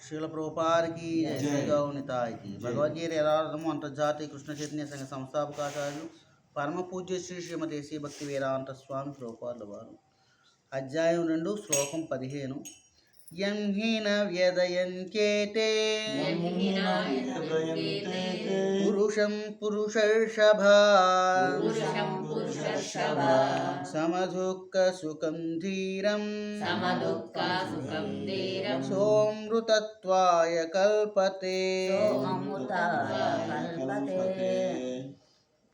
శ్రీల ప్రభుపాద की जय गौ निताय की భగవద్గీత యథార్థము అంతర్జాతీయ కృష్ణ చైతన్య సంఘ సంస్థాపకాచార్యులు పరమ పూజ్య శ్రీ శ్రీమతి శ్రీ భక్తి వేదాంత స్వామి ప్రభుపాదుల వారు. అధ్యాయం 2 శ్లోకం 15. యం హీన వ్యదయంకేతే పురుషం పురుషర్షభ సమదుఃఖ సుఖం ధీరం సోమృతత్వాయ కల్పతే.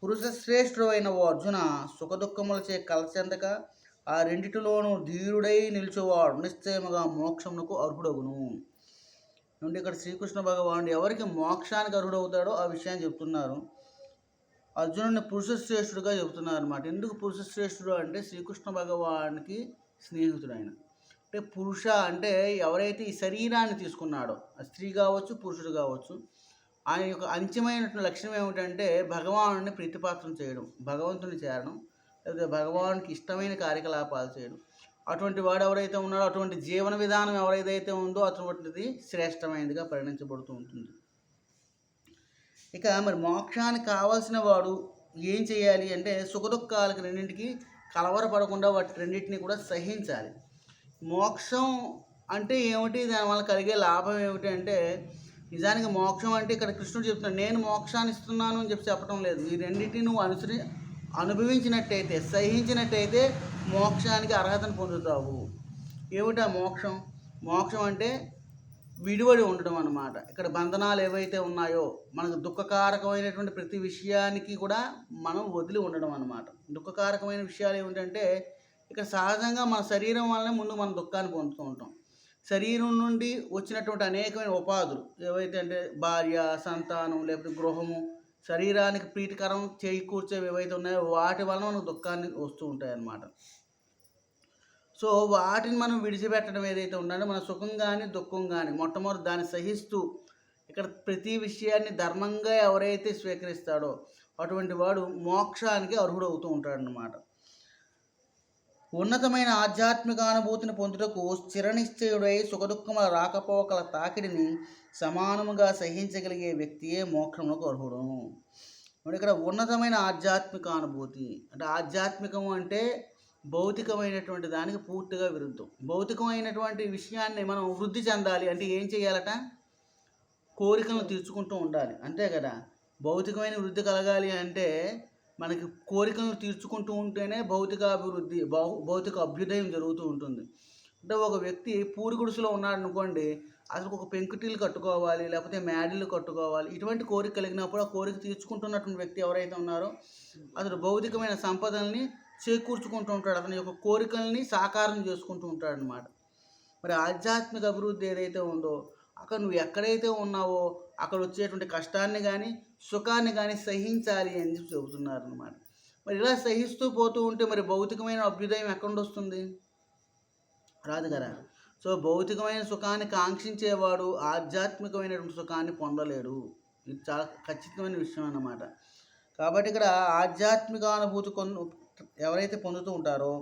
పురుష శ్రేష్ఠుడు అయిన ఓ అర్జున, సుఖదుఖములచే కలచెందక ఆ రెండిటిలోనూ ధీరుడై నిలిచేవాడు నిశ్చయముగా మోక్షమునకు అర్హుడగును. నుండి ఇక్కడ శ్రీకృష్ణ భగవానుడు ఎవరికి మోక్షానికి అర్హుడవుతాడో ఆ విషయాన్ని చెప్తున్నారు. అర్జునుడిని పురుష శ్రేష్ఠుడుగా చెబుతున్నారు అనమాట. ఎందుకు పురుష శ్రేష్ఠుడు అంటే శ్రీకృష్ణ భగవానికి స్నేహితుడు ఆయన. అంటే పురుష అంటే ఎవరైతే ఈ శరీరాన్ని తీసుకున్నాడో, స్త్రీ కావచ్చు పురుషుడు కావచ్చు, ఆయన యొక్క అంత్యమైనటువంటి లక్షణం ఏమిటంటే భగవానుడిని ప్రీతిపాత్రం చేయడం, భగవంతుని చేరడం, లేదా భగవానునికి ఇష్టమైన కార్యకలాపాలు చేయడం. అటువంటి వాడు ఎవరైతే ఉన్నాడో, అటువంటి జీవన విధానం ఎవరైతే ఉందో అటువంటిది శ్రేష్టమైనదిగా పరిగణించబడుతూ ఉంటుంది. ఇక మరి మోక్షానికి కావాల్సిన వాడు ఏం చేయాలి అంటే సుఖదుఖాలకి రెండింటికి కలవరపడకుండా వాటి రెండింటిని కూడా సహించాలి. మోక్షం అంటే ఏమిటి, దానివల్ల కలిగే లాభం ఏమిటి అంటే, నిజానికి మోక్షం అంటే ఇక్కడ కృష్ణుడు చెప్తున్నాడు, నేను మోక్షాన్ని ఇస్తున్నాను అని చెప్పడం లేదు. ఈ రెండింటిని నువ్వు అనుభవించినట్టయితే, సహించినట్టయితే మోక్షానికి అర్హతను పొందుతావు. ఏమిటా మోక్షం? మోక్షం అంటే విడివడి ఉండడం అన్నమాట. ఇక్కడ బంధనాలు ఏవైతే ఉన్నాయో, మనకు దుఃఖకారకమైనటువంటి ప్రతి విషయానికి కూడా మనం వదిలి ఉండడం అన్నమాట. దుఃఖకారకమైన విషయాలు ఏమిటంటే, ఇక్కడ సహజంగా మన శరీరం వల్లనే ముందు మనం దుఃఖాన్ని పొందుతూ ఉంటాం. శరీరం నుండి వచ్చినటువంటి అనేకమైన ఉపాధులు ఏవైతే అంటే భార్య, సంతానం, లేకపోతే గృహము, శరీరానికి ప్రీతికరం చేకూర్చేవి ఏవైతే ఉన్నాయో వాటి వలన మనకు దుఃఖాన్ని వస్తూ ఉంటాయి అన్నమాట. సో వాటిని మనం విడిచిపెట్టడం ఏదైతే ఉండాలో, మన సుఖం కానీ దుఃఖం కానీ మొట్టమొదటి దాన్ని సహిస్తూ ఇక్కడ ప్రతి విషయాన్ని ధర్మంగా ఎవరైతే స్వీకరిస్తాడో అటువంటి వాడు మోక్షానికి అర్హుడు అవుతూ ఉంటాడనమాట. ఉన్నతమైన ఆధ్యాత్మిక అనుభూతిని పొందుటకు స్థిరనిశ్చయుడై సుఖదుఖముల రాకపోకల తాకిడిని సమానముగా సహించగలిగే వ్యక్తియే మోక్షమునకు అర్హుడు. ఇక్కడ ఉన్నతమైన ఆధ్యాత్మిక అనుభూతి అంటే, ఆధ్యాత్మికము అంటే భౌతికమైనటువంటి దానికి పూర్తిగా విరుద్ధం. భౌతికమైనటువంటి విషయాన్ని మనం వృద్ధి చెందాలి అంటే ఏం చేయాలట? కోరికలను తీర్చుకుంటూ ఉండాలి, అంతే కదా. భౌతికమైన వృద్ధి కలగాలి అంటే మనకి కోరికలను తీర్చుకుంటూ ఉంటేనే భౌతికాభివృద్ధి, భౌతిక అభ్యుదయం జరుగుతూ ఉంటుంది. అంటే ఒక వ్యక్తి పూరి గుడిసెలో ఉన్నాడు అనుకోండి, అసలు ఒక పెంకుటిల్లు కట్టుకోవాలి, లేకపోతే మేడలు కట్టుకోవాలి, ఇటువంటి కోరిక కలిగినప్పుడు ఆ కోరిక తీర్చుకుంటున్నటువంటి వ్యక్తి ఎవరైతే ఉన్నారో అతను భౌతికమైన సంపదల్ని చేకూర్చుకుంటూ ఉంటాడు, అతని యొక్క కోరికల్ని సాకారం చేసుకుంటూ ఉంటాడు అనమాట. మరి ఆధ్యాత్మిక అభివృద్ధి ఏదైతే ఉందో, అక్కడ నువ్వు ఎక్కడైతే ఉన్నావో అక్కడ వచ్చేటువంటి కష్టాన్ని కానీ సుఖాన్ని కానీ సహించాలి అని చెప్పి చెబుతున్నారు అనమాట. మరి ఇలా సహిస్తూ పోతూ ఉంటే మరి భౌతికమైన అభ్యుదయం ఎక్కడ వస్తుంది? రాదు కదా. సో భౌతికమైన సుఖాన్ని కాంక్షించేవాడు ఆధ్యాత్మికమైనటువంటి సుఖాన్ని పొందలేడు. ఇది చాలా ఖచ్చితమైన విషయం అన్నమాట. కాబట్టి ఇక్కడ ఆధ్యాత్మిక అనుభూతి ఎవరైతే పొందుతూ ఉంటారో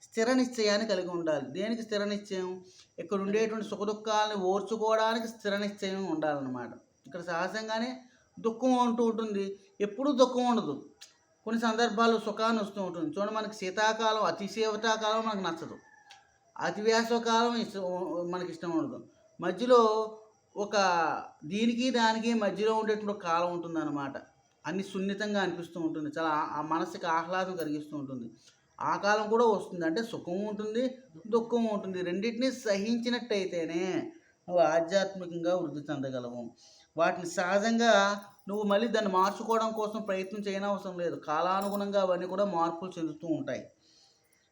స్థిర నిశ్చయాన్ని కలిగి ఉండాలి. దేనికి స్థిర నిశ్చయం? ఇక్కడ ఉండేటువంటి సుఖదుఖాలని ఓర్చుకోవడానికి స్థిర నిశ్చయం ఉండాలన్నమాట. ఇక్కడ సహజంగానే దుఃఖం అంటూ ఉంటుంది, ఎప్పుడూ దుఃఖం ఉండదు. కొన్ని సందర్భాల్లో సుఖాన్ని వస్తూ ఉంటుంది. చూడండి, మనకి శీతాకాలం, అతి శీతాకాలం మనకు నచ్చదు, అతి వేసవకాలం మనకి ఇష్టం ఉండదు. మధ్యలో ఒక దీనికి దానికి మధ్యలో ఉండేటువంటి ఒక కాలం ఉంటుందన్నమాట. అన్ని సున్నితంగా అనిపిస్తూ ఉంటుంది, చాలా మనసుకి ఆహ్లాదం కలిగిస్తూ ఉంటుంది. ఆ కాలం కూడా వస్తుంది. అంటే సుఖం ఉంటుంది, దుఃఖం ఉంటుంది. రెండింటినీ సహించినట్టయితేనే నువ్వు ఆధ్యాత్మికంగా వృద్ధి చెందగలవు. వాటిని సహజంగా నువ్వు మళ్ళీ దాన్ని మార్చుకోవడం కోసం ప్రయత్నం చేయనవసరం లేదు. కాలానుగుణంగా అవన్నీ కూడా మార్పులు చెందుతూ ఉంటాయి.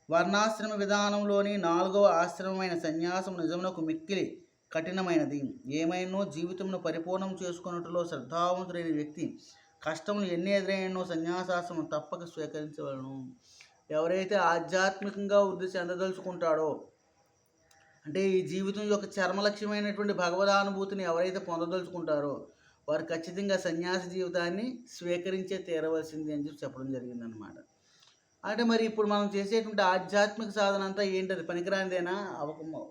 వర్ణాశ్రమ విధానంలోని 4వ ఆశ్రమమైన సన్యాసం నిజమునకు మిక్కిలి కఠినమైనది. ఏమైనా జీవితంను పరిపూర్ణం చేసుకున్నట్టులో శ్రద్ధావంతుడైన వ్యక్తి కష్టములు ఎన్ని ఎదురైనో సన్యాసాశ్రమం తప్పక స్వీకరించవలను. ఎవరైతే ఆధ్యాత్మికంగా వృద్ధి చెందదలుచుకుంటాడో, అంటే ఈ జీవితం యొక్క చర్మలక్ష్యమైనటువంటి భగవదానుభూతిని ఎవరైతే పొందదలుచుకుంటారో వారు ఖచ్చితంగా సన్యాసి జీవితాన్ని స్వీకరించే తీరవలసింది అని చెప్పడం జరిగిందనమాట. అంటే మరి ఇప్పుడు మనం చేసేటువంటి ఆధ్యాత్మిక సాధన అంతా ఏంటది? పనికిరానిదేనా?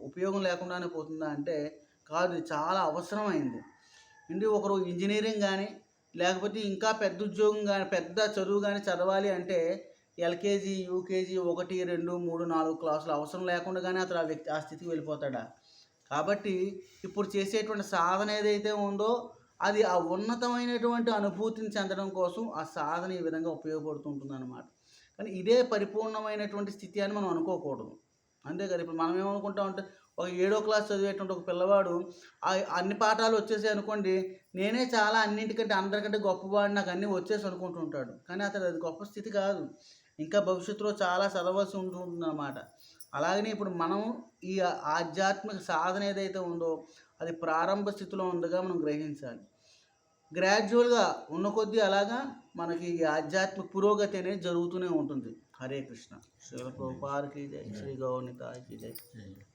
ఉపయోగం లేకుండానే పోతుందా అంటే కాదు, ఇది చాలా అవసరమైంది. అంటే ఒకరు ఇంజనీరింగ్ కానీ లేకపోతే ఇంకా పెద్ద ఉద్యోగం కానీ పెద్ద చదువు కానీ చదవాలి అంటే ఎల్కేజీ యూకేజీ 1 2 3 4 క్లాసులు అవసరం లేకుండా కానీ అతను ఆ వ్యక్తి ఆ స్థితికి వెళ్ళిపోతాడా. కాబట్టి ఇప్పుడు చేసేటువంటి సాధన ఏదైతే ఉందో అది ఆ ఉన్నతమైనటువంటి అనుభూతిని చెందడం కోసం ఆ సాధన ఈ విధంగా ఉపయోగపడుతుంటుంది అన్నమాట. కానీ ఇదే పరిపూర్ణమైనటువంటి స్థితి అని మనం అనుకోకూడదు. అంతే కదా. ఇప్పుడు మనం ఏమనుకుంటామంటే ఒక 7వ క్లాస్ చదివేటువంటి ఒక పిల్లవాడు అన్ని పాఠాలు వచ్చేసాయి అనుకోండి, నేనే చాలా అన్నింటికంటే అందరికంటే గొప్పవాడు, నాకు అన్నీ వచ్చేసి అనుకుంటుంటాడు. కానీ అతను అది గొప్ప స్థితి కాదు. ఇంకా భవిష్యత్తులో చాలా చదవాల్సి ఉంటుందన్నమాట. అలాగనే ఇప్పుడు మనం ఈ ఆధ్యాత్మిక సాధన ఏదైతే ఉందో అది ప్రారంభ స్థితిలో ఉందిగా మనం గ్రహించాలి. గ్రాడ్యువల్గా ఉన్న కొద్దీ అలాగా మనకి ఈ ఆధ్యాత్మిక పురోగతి అనేది జరుగుతూనే ఉంటుంది. హరే కృష్ణ. శ్రీల ప్రభుపాదకి జై, శ్రీ గౌరనితాయకి జై.